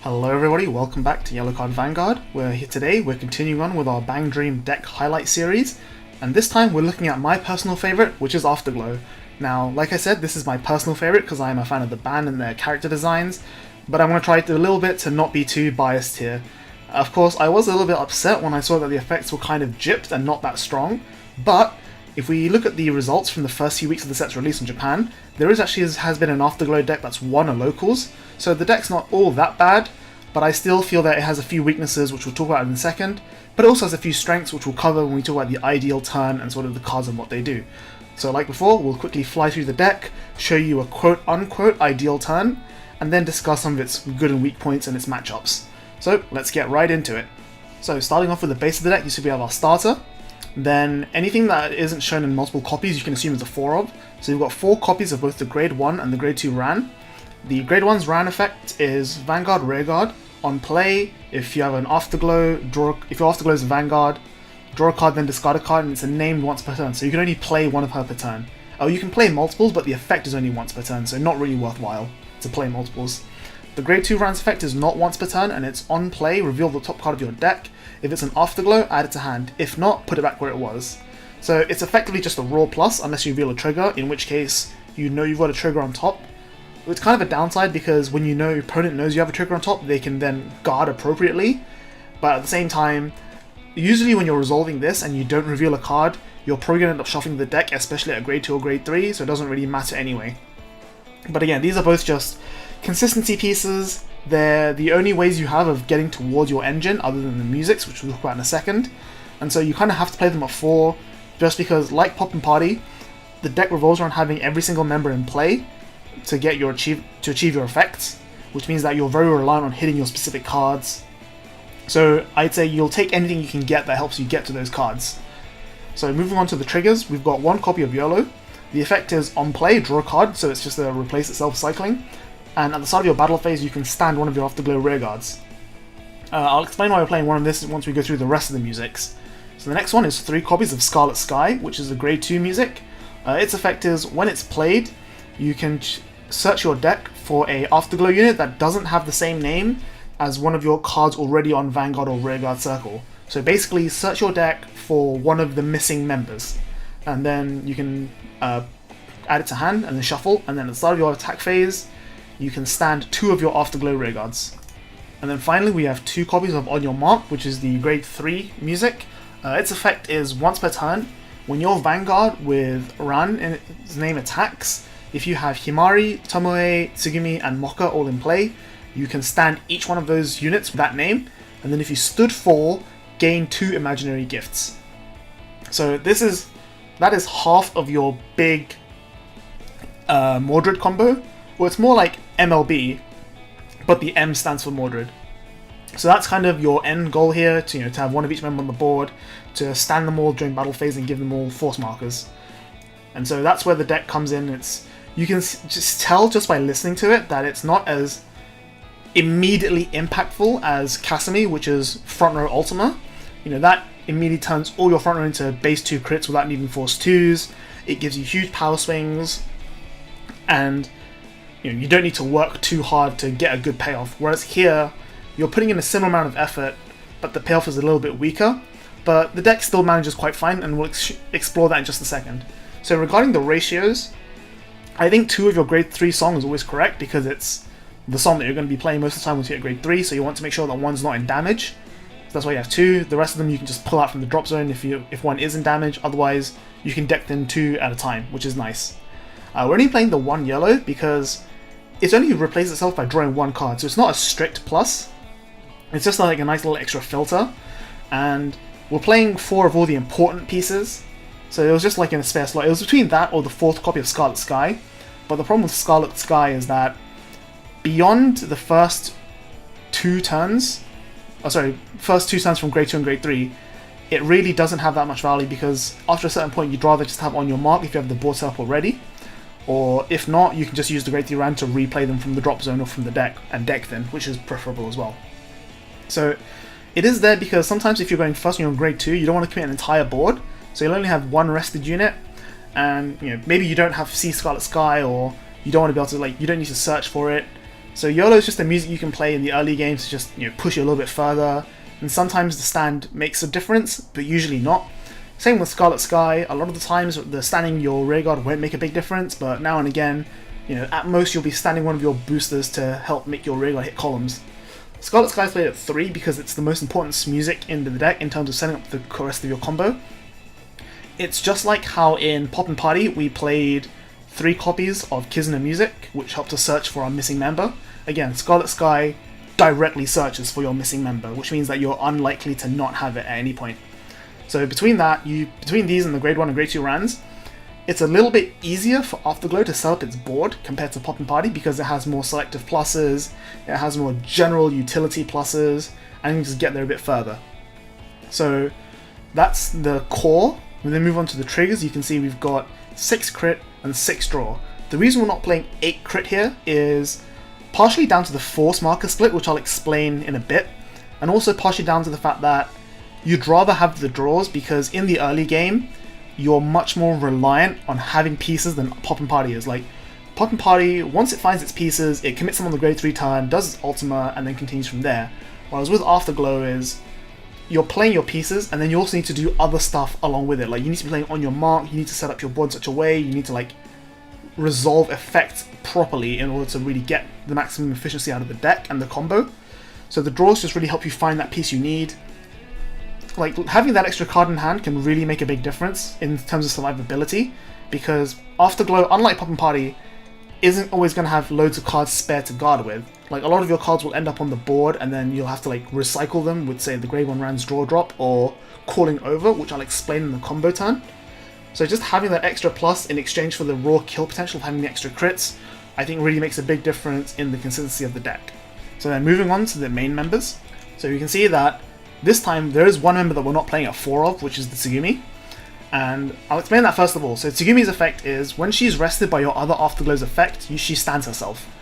Hello everybody, welcome back to YellowCard Vanguard. We're here today, we're continuing on with our Bang Dream deck highlight series, and this time we're looking at my personal favourite, which is Afterglow. Now, like I said, this is my personal favourite because I am a fan of the band and their character designs, but I'm going to try a little bit to not be too biased here. Of course, I was a little bit upset when I saw that the effects were kind of gypped and not that strong, but if we look at the results from the first few weeks of the set's release in Japan, there has been an Afterglow deck that's won a locals, so the deck's not all that bad, but I still feel that it has a few weaknesses which we'll talk about in a second, but it also has a few strengths which we'll cover when we talk about the ideal turn and sort of the cards and what they do. So like before, we'll quickly fly through the deck, show you a quote-unquote ideal turn, and then discuss some of its good and weak points and its matchups. So let's get right into it. So starting off with the base of the deck, you see we have our starter. Then anything that isn't shown in multiple copies you can assume is a 4 of. So you've got 4 copies of both the Grade 1 and the Grade 2 Ran. The Grade 1's Ran effect is Vanguard, Rearguard. On play, if you have an Afterglow, if your Afterglow is a Vanguard, draw a card then discard a card, and it's named once per turn, so you can only play one of her per turn. Oh, you can play multiples, but the effect is only once per turn, so not really worthwhile to play multiples. The Grade 2 Ran's effect is not once per turn, and it's on play, reveal the top card of your deck. If it's an Afterglow, add it to hand. If not, put it back where it was. So it's effectively just a raw plus, unless you reveal a trigger, in which case you know you've got a trigger on top. It's kind of a downside because when you know your opponent knows you have a trigger on top, they can then guard appropriately. But at the same time, usually when you're resolving this and you don't reveal a card, you're probably going to end up shuffling the deck, especially at Grade 2 or Grade 3, so it doesn't really matter anyway. But again, these are both just consistency pieces. They're the only ways you have of getting towards your engine other than the musics, which we'll talk about in a second. And so you kind of have to play them at 4, just because, like Poppin'party, the deck revolves around having every single member in play to achieve your effects, which means that you're very reliant on hitting your specific cards. So I'd say you'll take anything you can get that helps you get to those cards. So moving on to the triggers, we've got 1 copy of YOLO. The effect is on play, draw a card, so it's just a replace itself cycling. And at the start of your battle phase, you can stand one of your Afterglow Rearguards. I'll explain why we're playing one of this once we go through the rest of the musics. So the next one is 3 copies of Scarlet Sky, which is the Grade 2 music. Its effect is, when it's played, you can search your deck for a Afterglow unit that doesn't have the same name as one of your cards already on Vanguard or Rearguard Circle. So basically, search your deck for one of the missing members, and then you can add it to hand and then shuffle, and then at the start of your attack phase, you can stand 2 of your Afterglow Rearguards. And then finally, we have 2 copies of On Your Mark, which is the Grade 3 music. Its effect is once per turn, when your Vanguard with Ran in its name attacks, if you have Himari, Tomoe, Tsugumi, and Mocha all in play, you can stand each one of those units with that name, and then if you stood 4, gain 2 imaginary gifts. So that is half of your big Mordred combo. Well, it's more like MLB, but the M stands for Mordred. So that's kind of your end goal here, to have one of each member on the board, to stand them all during battle phase and give them all force markers. And so that's where the deck comes in. You can just tell just by listening to it that it's not as immediately impactful as Kasumi, which is front row Ultima. That immediately turns all your front row into base 2 crits without needing force 2s. It gives you huge power swings, and you don't need to work too hard to get a good payoff. Whereas here, you're putting in a similar amount of effort, but the payoff is a little bit weaker. But the deck still manages quite fine, and we'll explore that in just a second. So regarding the ratios, I think 2 of your Grade 3 song is always correct because it's the song that you're going to be playing most of the time once you hit Grade 3, so you want to make sure that one's not in damage. So that's why you have 2. The rest of them you can just pull out from the drop zone if one is in damage, otherwise you can deck them 2 at a time, which is nice. We're only playing the 1 yellow because it's only replaces itself by drawing 1 card, so it's not a strict plus. It's just like a nice little extra filter, and we're playing 4 of all the important pieces. So it was just like in a spare slot. It was between that or the 4th copy of Scarlet Sky. But the problem with Scarlet Sky is that beyond the first 2 turns, first 2 turns from Grade 2 and Grade 3, it really doesn't have that much value because after a certain point you'd rather just have On Your Mark if you have the board set up already. Or if not, you can just use the Grade 3 Ran to replay them from the drop zone or from the deck and deck them, which is preferable as well. So it is there because sometimes if you're going first and you're on Grade 2, you don't want to commit an entire board. So you'll only have 1 rested unit, and maybe you don't have See Scarlet Sky, or you don't want to be able to you don't need to search for it. So YOLO is just the music you can play in the early games to just push you a little bit further, and sometimes the stand makes a difference, but usually not. Same with Scarlet Sky, a lot of the times the standing your rearguard won't make a big difference, but now and again, at most you'll be standing one of your boosters to help make your rearguard hit columns. Scarlet Sky is played at 3 because it's the most important music in the deck in terms of setting up the rest of your combo. It's just like how in Poppin'party we played 3 copies of Kizuna music, which helped us search for our missing member. Again, Scarlet Sky directly searches for your missing member, which means that you're unlikely to not have it at any point. So between these and the grade 1 and grade 2 Rans, it's a little bit easier for Afterglow to set up its board compared to Poppin'party because it has more selective pluses, it has more general utility pluses, and you can just get there a bit further. So that's the core. When we move on to the triggers, you can see we've got 6 crit and 6 draw. The reason we're not playing 8 crit here is partially down to the force marker split, which I'll explain in a bit, and also partially down to the fact that you'd rather have the draws because in the early game, you're much more reliant on having pieces than Poppin'party is. Like, Poppin'party, once it finds its pieces, it commits them on the grade 3 turn, does its ultima, and then continues from there. Whereas with Afterglow is, you're playing your pieces, and then you also need to do other stuff along with it. Like, you need to be playing on your mark, you need to set up your board in such a way, you need to, resolve effects properly in order to really get the maximum efficiency out of the deck and the combo. So the draws just really help you find that piece you need. Like, having that extra card in hand can really make a big difference in terms of survivability, because Afterglow, unlike Poppin'party, isn't always going to have loads of cards spare to guard with. Like, a lot of your cards will end up on the board, and then you'll have to, recycle them with, say, the grade 1 Rand's draw drop, or calling over, which I'll explain in the combo turn. So just having that extra plus in exchange for the raw kill potential of having the extra crits, I think really makes a big difference in the consistency of the deck. So then moving on to the main members. So you can see that this time, there is one member that we're not playing at 4 of, which is the Tsugumi. And I'll explain that first of all. So Tsugumi's effect is, when she's rested by your other Afterglow's effect, she stands herself.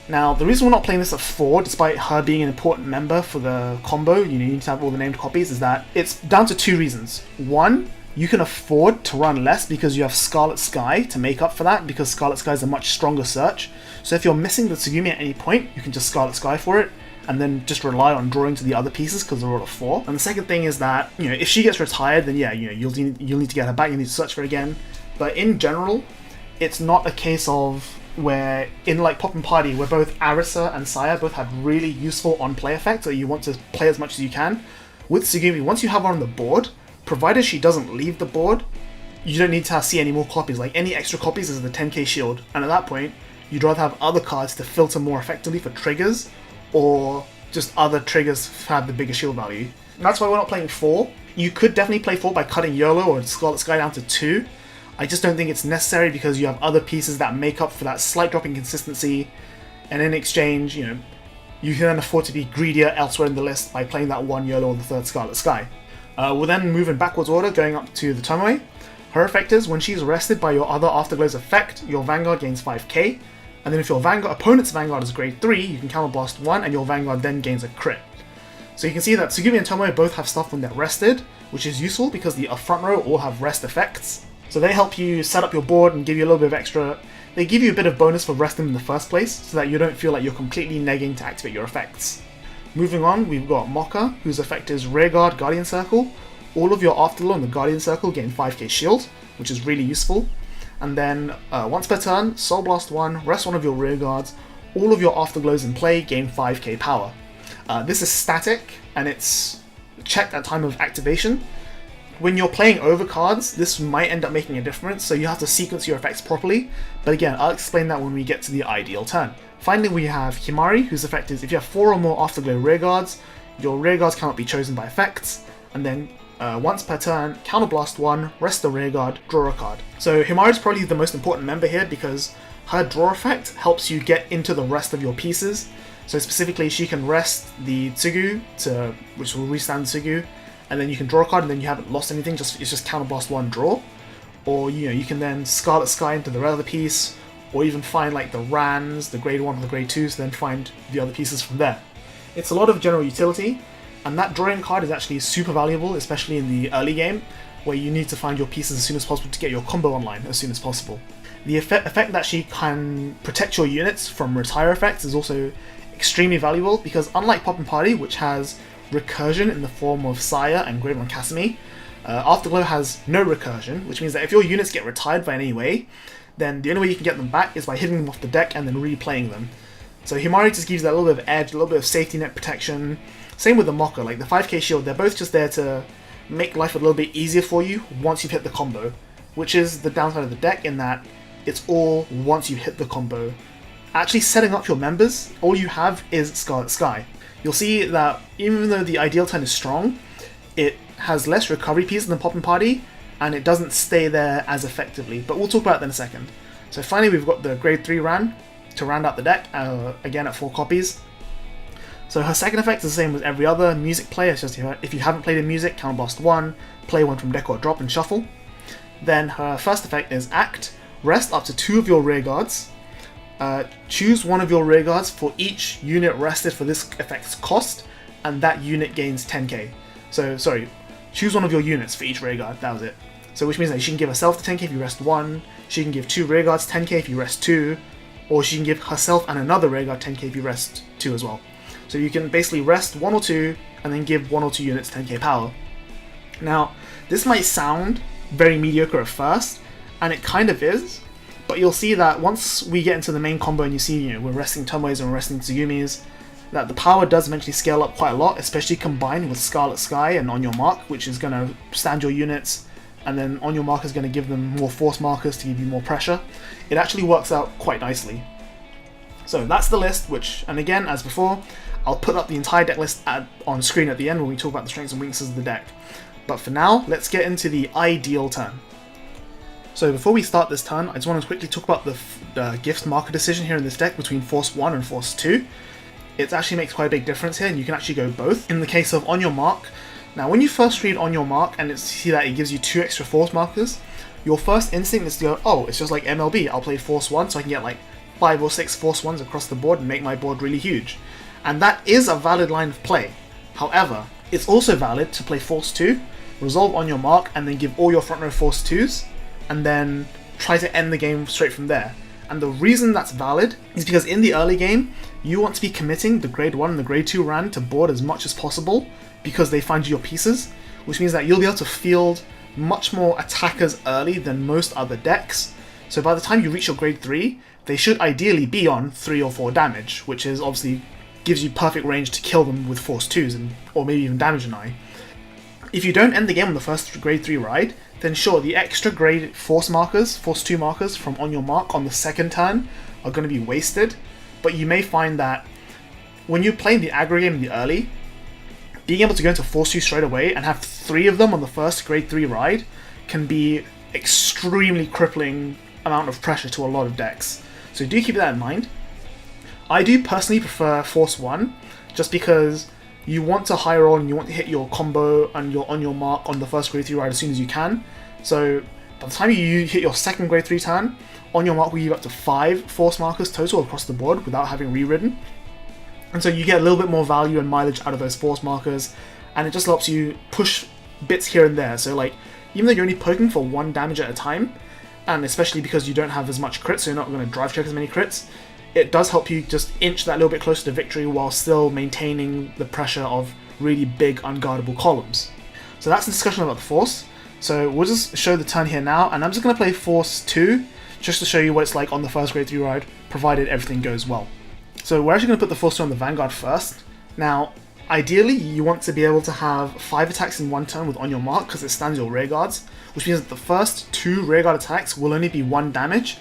Now, the reason we're not playing this at 4, despite her being an important member for the combo, you need to have all the named copies, is that it's down to 2 reasons. One, you can afford to run less because you have Scarlet Sky to make up for that, because Scarlet Sky is a much stronger search. So if you're missing the Tsugumi at any point, you can just Scarlet Sky for it, and then just rely on drawing to the other pieces because they're all at 4. And the second thing is that, if she gets retired, then yeah, you'll need to get her back, you need to search for her again. But in general, it's not a case of where, in Poppin'party, where both Arisa and Saya both have really useful on-play effects, so you want to play as much as you can. With Tsugumi, once you have her on the board, provided she doesn't leave the board, you don't need to see any more copies. Like, any extra copies is the 10k shield, and at that point, you'd rather have other cards to filter more effectively for triggers, or just other triggers have the bigger shield value. And that's why we're not playing 4. You could definitely play 4 by cutting YOLO or Scarlet Sky down to 2. I just don't think it's necessary because you have other pieces that make up for that slight drop in consistency, and in exchange, you can then afford to be greedier elsewhere in the list by playing that 1 YOLO or the 3rd Scarlet Sky. We'll then move in backwards order, going up to the Tomoe. Her effect is, when she's rested by your other Afterglow's effect, your Vanguard gains 5k, and then if your opponent's Vanguard is grade 3, you can counterblast 1, and your Vanguard then gains a crit. So you can see that Tsugumi and Tomoe both have stuff when they're rested, which is useful because the front row all have rest effects. So they help you set up your board and give you a little bit of extra. They give you a bit of bonus for resting in the first place, so that you don't feel like you're completely negging to activate your effects. Moving on, we've got Mokka, whose effect is Rearguard Guardian Circle. All of your Afterglow in the Guardian Circle gain 5k shield, which is really useful. And then, once per turn, Soul Blast 1, rest one of your Rearguards. All of your Afterglows in play gain 5k power. This is static, and it's checked at time of activation. When you're playing over cards, this might end up making a difference, so you have to sequence your effects properly. But again, I'll explain that when we get to the ideal turn. Finally, we have Himari, whose effect is, if you have 4 or more Afterglow Rearguards, your Rearguards cannot be chosen by effects, and then once per turn, counterblast 1, rest the Rearguard, draw a card. So Himari is probably the most important member here because her draw effect helps you get into the rest of your pieces. So specifically, she can rest the Tsugu, which will restand Tsugu, and then you can draw a card, and then you haven't lost anything. It's just counterblast 1, draw. Or you can then Scarlet Sky into the other piece, or even find the Rans, the grade 1 or the grade 2s, then find the other pieces from there. It's a lot of general utility. And that drawing card is actually super valuable, especially in the early game, where you need to find your pieces as soon as possible to get your combo online as soon as possible. The effect that she can protect your units from retire effects is also extremely valuable, because unlike Poppin'party, which has recursion in the form of Sire and Great One Casimir, Afterglow has no recursion, which means that if your units get retired by any way, then the only way you can get them back is by hitting them off the deck and then replaying them. So Himari just gives that little bit of edge, a little bit of safety net protection. Same with the Mocker, like the 5k shield, they're both just there to make life a little bit easier for you once you've hit the combo, which is the downside of the deck in that it's all once you hit the combo. Actually setting up your members, all you have is Scarlet Sky. You'll see that even though the ideal turn is strong, it has less recovery pieces than Poppin'party, and it doesn't stay there as effectively, but we'll talk about that in a second. So finally we've got the grade 3 Ran to round out the deck, again at 4 copies. So her second effect is the same as every other music player, it's just if you haven't played in music, counterblast 1, play 1 from deck or drop and shuffle. Then her first effect is Act, rest up to 2 of your rear guards. Choose one of your rear guards for each unit rested for this effect's cost, and that unit gains 10k. So, sorry, choose one of your units for each rear guard, that was it. So which means that she can give herself the 10k if you rest 1, she can give 2 rear guards 10k if you rest 2, or she can give herself and another rear guard 10k if you rest 2 as well. So you can basically rest 1 or 2, and then give 1 or 2 units 10k power. Now, this might sound very mediocre at first, and it kind of is, but you'll see that once we get into the main combo and you see, we're resting Tomoes and we're resting Tsugumis, that the power does eventually scale up quite a lot, especially combined with Scarlet Sky and On Your Mark, which is going to stand your units, and then On Your Mark is going to give them more force markers to give you more pressure. It actually works out quite nicely. So that's the list, which, and again, as before, I'll put up the entire deck list on screen at the end when we talk about the strengths and weaknesses of the deck. But for now, let's get into the ideal turn. So before we start this turn, I just want to quickly talk about the gift marker decision here in this deck between Force 1 and Force 2. It actually makes quite a big difference here, and you can actually go both. In the case of On Your Mark, now when you first read On Your Mark and see that it gives you 2 extra force markers, your first instinct is to go, oh, it's just like MLB, I'll play Force 1 so I can get like 5 or 6 Force 1s across the board and make my board really huge. And that is a valid line of play. However, it's also valid to play Force 2, resolve On Your Mark, and then give all your front row Force 2s, and then try to end the game straight from there. And the reason that's valid is because in the early game, you want to be committing the grade 1 and the grade 2 Ran to board as much as possible, because they find you your pieces, which means that you'll be able to field much more attackers early than most other decks. So by the time you reach your grade 3, they should ideally be on 3 or 4 damage, which is obviously gives you perfect range to kill them with Force 2s, or maybe even damage an eye. If you don't end the game on the first grade 3 ride, then sure, the extra grade Force markers, Force 2 markers from On Your Mark on the second turn are going to be wasted, but you may find that when you're playing the aggro game in the early, being able to go into Force 2 straight away and have 3 of them on the first grade 3 ride can be extremely crippling amount of pressure to a lot of decks. So do keep that in mind. I do personally prefer Force 1, just because you want to high roll and you want to hit your combo and your On Your Mark on the first grade 3 ride as soon as you can. So by the time you hit your second grade 3 turn, On Your Mark will give you up to 5 force markers total across the board without having reridden. And so you get a little bit more value and mileage out of those force markers, and it just helps you push bits here and there. So like, even though you're only poking for 1 damage at a time, and especially because you don't have as much crits, so you're not going to drive check as many crits, it does help you just inch that little bit closer to victory while still maintaining the pressure of really big unguardable columns. So that's the discussion about the force. So we'll just show the turn here now, and I'm just going to play Force 2 just to show you what it's like on the first grade 3 ride, provided everything goes well. So we're actually going to put the Force 2 on the Vanguard first. Now, ideally you want to be able to have 5 attacks in 1 turn with On Your Mark because it stands your rear guards, which means that the first 2 rear guard attacks will only be 1 damage,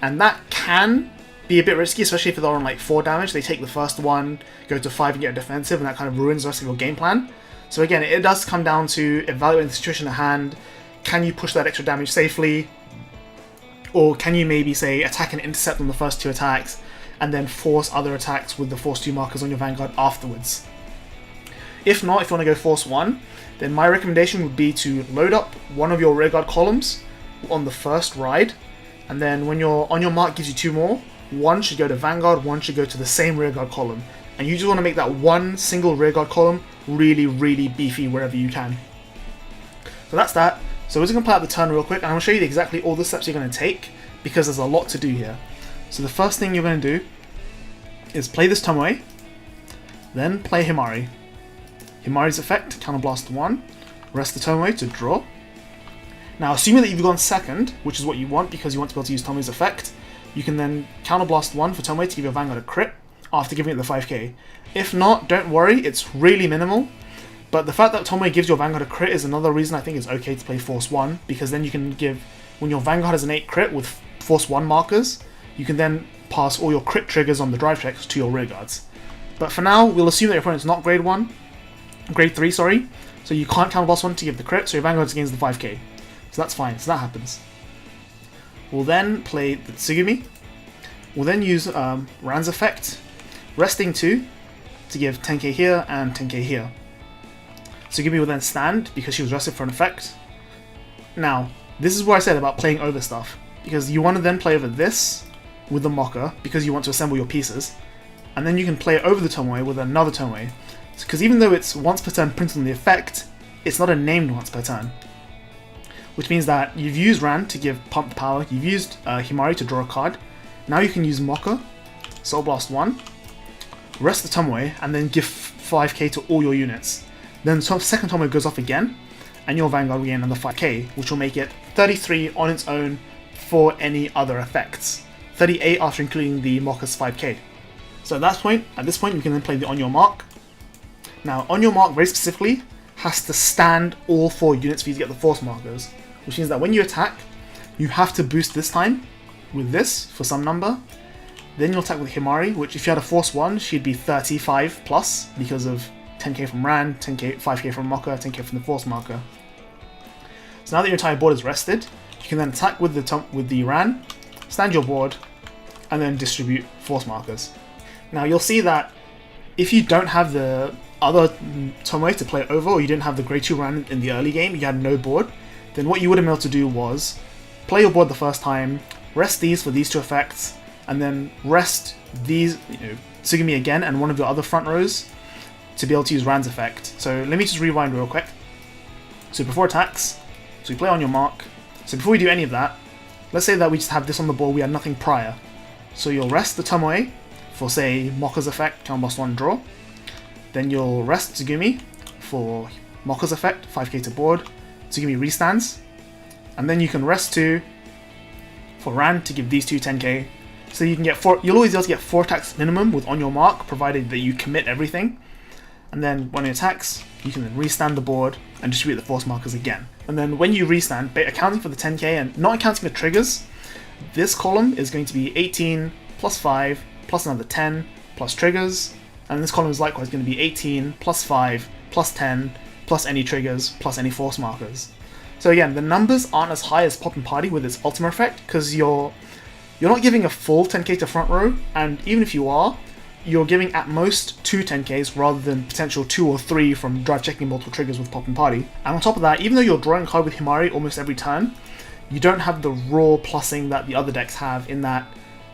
and that can be a bit risky, especially if they're on like 4 damage. They take the first 1, go to 5 and get a defensive, and that kind of ruins the rest of your game plan. So again, it does come down to evaluating the situation at hand. Can you push that extra damage safely? Or can you maybe say attack and intercept on the first 2 attacks, and then force other attacks with the Force 2 markers on your Vanguard afterwards? If not, if you want to go Force 1, then my recommendation would be to load up one of your rearguard columns on the first ride, and then when your On Your Mark gives you 2 more, 1 should go to Vanguard, 1 should go to the same rearguard column. And you just want to make that one single rearguard column really, really beefy wherever you can. So that's that. So we're just going to play out the turn real quick, and I'm going to show you exactly all the steps you're going to take, because there's a lot to do here. So the first thing you're going to do is play this Tomoe, then play Himari. Himari's effect, Counterblast 1, rest the Tomoe to draw. Now, assuming that you've gone second, which is what you want because you want to be able to use Tomoe's effect, you can then Counterblast 1 for Tomoe to give your Vanguard a crit after giving it the 5k. If not, don't worry, it's really minimal. But the fact that Tomoe gives your Vanguard a crit is another reason I think it's okay to play Force 1, because then you can give, when your Vanguard has an 8 crit with Force 1 markers, you can then pass all your crit triggers on the drive checks to your rearguards. But for now, we'll assume that your opponent's not grade 3, sorry, so you can't Counterblast 1 to give the crit, so your Vanguard gains the 5k. So that's fine, so that happens. We'll then play the Tsugumi. We'll then use Ran's effect, resting 2 to give 10k here and 10k here. Tsugumi will then stand because she was rested for an effect. Now, this is what I said about playing over stuff, because you want to then play over this with the Mocha because you want to assemble your pieces, and then you can play over the Tomoe with another Tomoe, because even though it's once per turn printed on the effect, it's not a named once per turn. Which means that you've used Ran to give pump power, you've used Himari to draw a card, now you can use Mocha, Soul Blast 1, rest the Tomoe, and then give 5k to all your units. Then second Tomoe goes off again, and your Vanguard will gain another 5k, which will make it 33 on its own for any other effects. 38 after including the Mocha's 5k. So at this point you can then play the On Your Mark. Now, On Your Mark very specifically has to stand all 4 units for you to get the force markers, which means that when you attack, you have to boost this time with this for some number. Then you'll attack with Himari, which if you had a Force 1, she'd be 35 plus because of 10k from Ran, 5k from Mocha, 10k from the Force marker. So now that your entire board is rested, you can then attack with the Ran, stand your board, and then distribute Force markers. Now you'll see that if you don't have the other Tomoe to play over, or you didn't have the grade 2 Ran in the early game, you had no board, then what you would have been able to do was play your board the first time, rest these for these 2 effects, and then rest these, Tsugumi again and one of your other front rows to be able to use Ran's effect. So let me just rewind real quick. So before attacks, so we play On Your Mark. So before we do any of that, let's say that we just have this on the board, we had nothing prior. So you'll rest the Tomoe for, say, Mocha's effect, Counterblast 1, draw. Then you'll rest Tsugumi for Mocha's effect, 5k to board. Tsugumi restands. And then you can rest 2 for Ran to give these 2 10k. So you can get 4, you'll always be able to get 4 attacks minimum with On Your Mark, provided that you commit everything. And then when it attacks, you can then restand the board and distribute the force markers again. And then when you restand, accounting for the 10k and not accounting for triggers, this column is going to be 18 plus 5 plus another 10 plus triggers, and this column is likewise going to be 18 plus 5 plus 10 plus any triggers plus any force markers. So again, the numbers aren't as high as Poppin'party with its ultimate effect, because you're not giving a full 10k to front row, and even if you are, you're giving at most 2 10ks rather than potential 2 or 3 from drive checking multiple triggers with Poppin'party. And on top of that, even though you're drawing a card with Himari almost every turn, you don't have the raw plussing that the other decks have, in that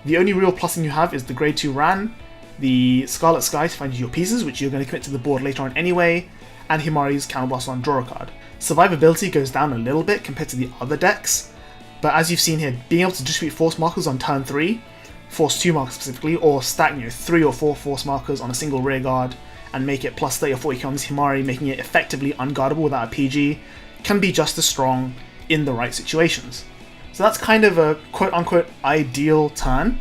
the only real plussing you have is the grade 2 Ran, the Scarlet Sky to find you your pieces, which you're going to commit to the board later on anyway, and Himari's Counterblast on draw a card. Survivability goes down a little bit compared to the other decks, but as you've seen here, being able to distribute force markers on turn 3, force 2 markers specifically, or stack 3 or 4 force markers on a single rear guard and make it plus 30 or 40 on Himari, making it effectively unguardable without a PG, can be just as strong in the right situations. So that's kind of a quote-unquote ideal turn.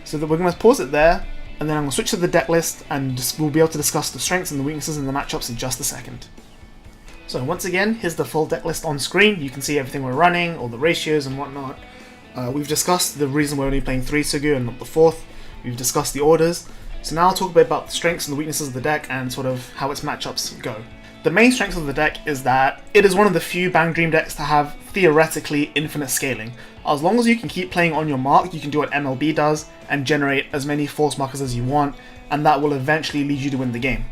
So that we're going to pause it there, and then I'm going to switch to the deck list, and we'll be able to discuss the strengths and the weaknesses and the matchups in just a second. So once again, here's the full deck list on screen. You can see everything we're running, all the ratios and whatnot. We've discussed the reason we're only playing 3 Sugu and not the 4th. We've discussed the orders. So now I'll talk a bit about the strengths and the weaknesses of the deck and sort of how its matchups go. The main strength of the deck is that it is one of the few Bang Dream decks to have theoretically infinite scaling. As long as you can keep playing On Your Mark, you can do what MLB does and generate as many force markers as you want, and that will eventually lead you to win the game.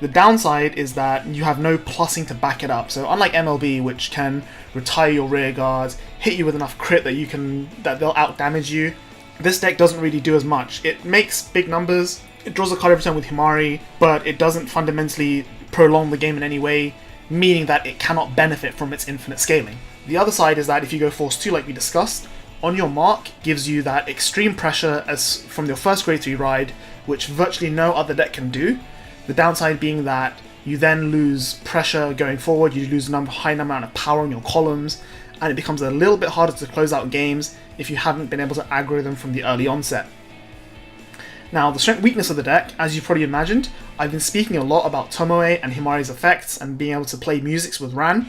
The downside is that you have no plussing to back it up. So unlike MLB, which can retire your rear guards, hit you with enough crit that they'll out damage you, this deck doesn't really do as much. It makes big numbers, it draws a card every turn with Himari, but it doesn't fundamentally prolong the game in any way, meaning that it cannot benefit from its infinite scaling. The other side is that if you go Force 2 like we discussed, On your mark gives you that extreme pressure as from your first grade 3 ride, which virtually no other deck can do. The downside being that you then lose pressure going forward, you lose a high amount of power on your columns, and it becomes a little bit harder to close out games if you haven't been able to aggro them from the early onset. Now, the strength weakness of the deck, as you probably imagined, I've been speaking a lot about Tomoe and Himari's effects and being able to play musics with Ran.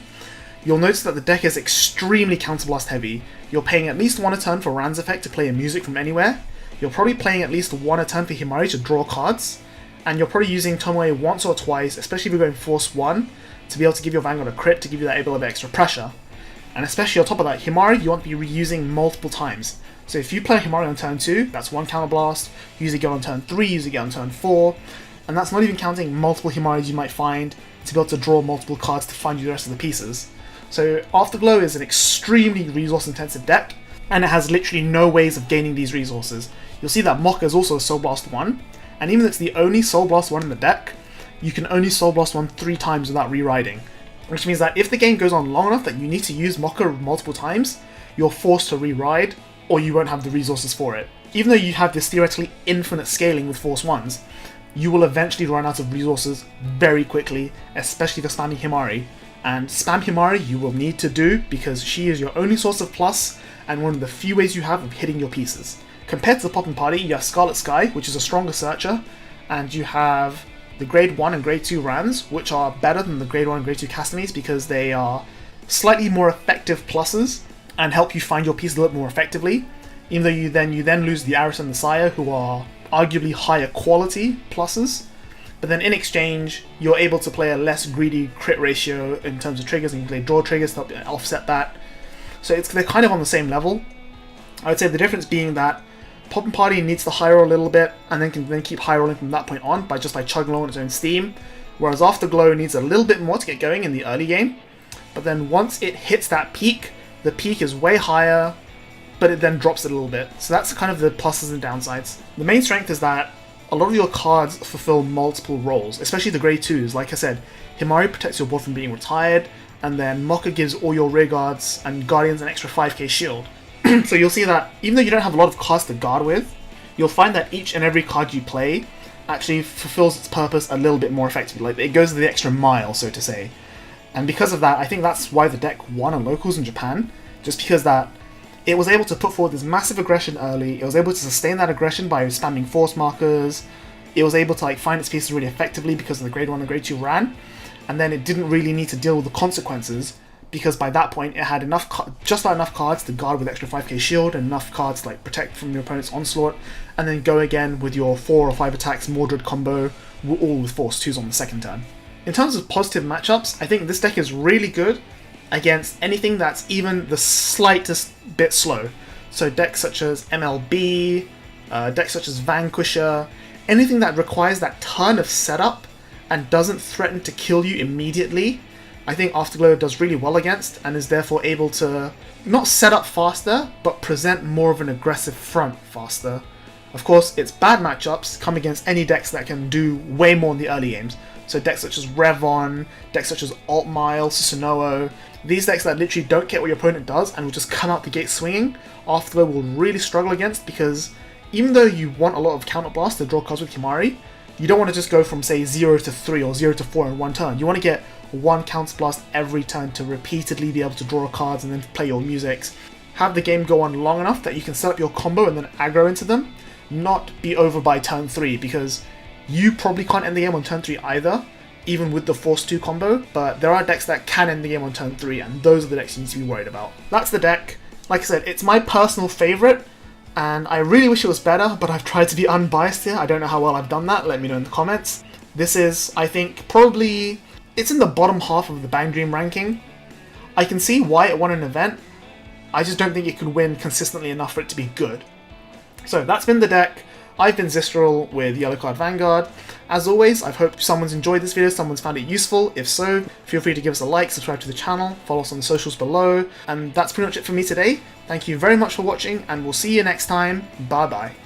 You'll notice that the deck is extremely counterblast heavy. You're paying at least 1 a turn for Ran's effect to play a music from anywhere, you're probably playing at least 1 a turn for Himari to draw cards, and you're probably using Tomoe once or twice, especially if you're going Force 1, to be able to give your Vanguard a crit to give you that little bit of extra pressure. And especially on top of that, Himari you want to be reusing multiple times. So if you play Himari on turn 2, that's 1 counterblast, use it again on turn 3, use it again on turn 4, and that's not even counting multiple Himaris you might find to be able to draw multiple cards to find you the rest of the pieces. So Afterglow is an extremely resource intensive deck, and it has literally no ways of gaining these resources. You'll see that Mokka is also a Soul Blast 1, and even though it's the only Soul Blast 1 in the deck, you can only Soul Blast 1 3 times without rewriting. Which means that if the game goes on long enough that you need to use Mokka multiple times, you're forced to rewrite, or you won't have the resources for it. Even though you have this theoretically infinite scaling with Force 1s, you will eventually run out of resources very quickly, especially for spamming Himari. And spam Himari you will need to do because she is your only source of plus and one of the few ways you have of hitting your pieces. Compared to the Poppin'party, you have Scarlet Sky, which is a stronger searcher, and you have the Grade 1 and Grade 2 Rans, which are better than the Grade 1 and Grade 2 Castaneys because they are slightly more effective pluses and help you find your piece a little more effectively, even though you then lose the Aris and the Sire, who are arguably higher quality pluses. But then in exchange, you're able to play a less greedy crit ratio in terms of triggers, and you can play draw triggers to help offset that. So they're kind of on the same level. I would say the difference being that Poppin'party needs to high roll a little bit, and then can keep high rolling from that point on by chugging along on its own steam, whereas Afterglow needs a little bit more to get going in the early game. But then once it hits that peak, the peak is way higher, but it then drops it a little bit. So that's kind of the pluses and downsides. The main strength is that a lot of your cards fulfill multiple roles, especially the Grade 2s. Like I said, Himari protects your board from being retired, and then Mokka gives all your rear guards and guardians an extra 5k shield. So you'll see that even though you don't have a lot of cards to guard with, you'll find that each and every card you play actually fulfills its purpose a little bit more effectively. Like, it goes the extra mile, so to say. And because of that, I think that's why the deck won on locals in Japan, just because that it was able to put forward this massive aggression early, it was able to sustain that aggression by spamming force markers, it was able to find its pieces really effectively because of the Grade 1 and Grade 2 Ran, and then it didn't really need to deal with the consequences, because by that point it had just about enough cards to guard with extra 5k shield and enough cards to protect from your opponent's onslaught, and then go again with your 4 or 5 attacks Mordred combo, all with Force 2s on the second turn. In terms of positive matchups, I think this deck is really good against anything that's even the slightest bit slow. So decks such as MLB, decks such as Vanquisher, anything that requires that ton of setup and doesn't threaten to kill you immediately, I think Afterglow does really well against, and is therefore able to not set up faster, but present more of an aggressive front faster. Of course, its bad matchups come against any decks that can do way more in the early games. So decks such as Revon, decks such as Altmile, Susanoo, these decks that literally don't care what your opponent does and will just come out the gate swinging, Afterglow will really struggle against, because even though you want a lot of counterblast to draw cards with Himari, you don't want to just go from, say, 0 to 3 or 0 to 4 in one turn. You want to get one counterblast every turn to repeatedly be able to draw cards and then play your musics. Have the game go on long enough that you can set up your combo and then aggro into them, not be over by turn 3, because you probably can't end the game on turn 3 either, even with the Force 2 combo, but there are decks that can end the game on turn 3, and those are the decks you need to be worried about. That's the deck. Like I said, it's my personal favourite, and I really wish it was better, but I've tried to be unbiased here. I don't know how well I've done that, let me know in the comments. This is, I think, probably... it's in the bottom half of the Bang Dream ranking. I can see why it won an event, I just don't think it could win consistently enough for it to be good. So that's been the deck. I've been Zistral with YellowCard Vanguard. As always, I hope someone's enjoyed this video, someone's found it useful. If so, feel free to give us a like, subscribe to the channel, follow us on the socials below, and that's pretty much it for me today. Thank you very much for watching, and we'll see you next time. Bye bye.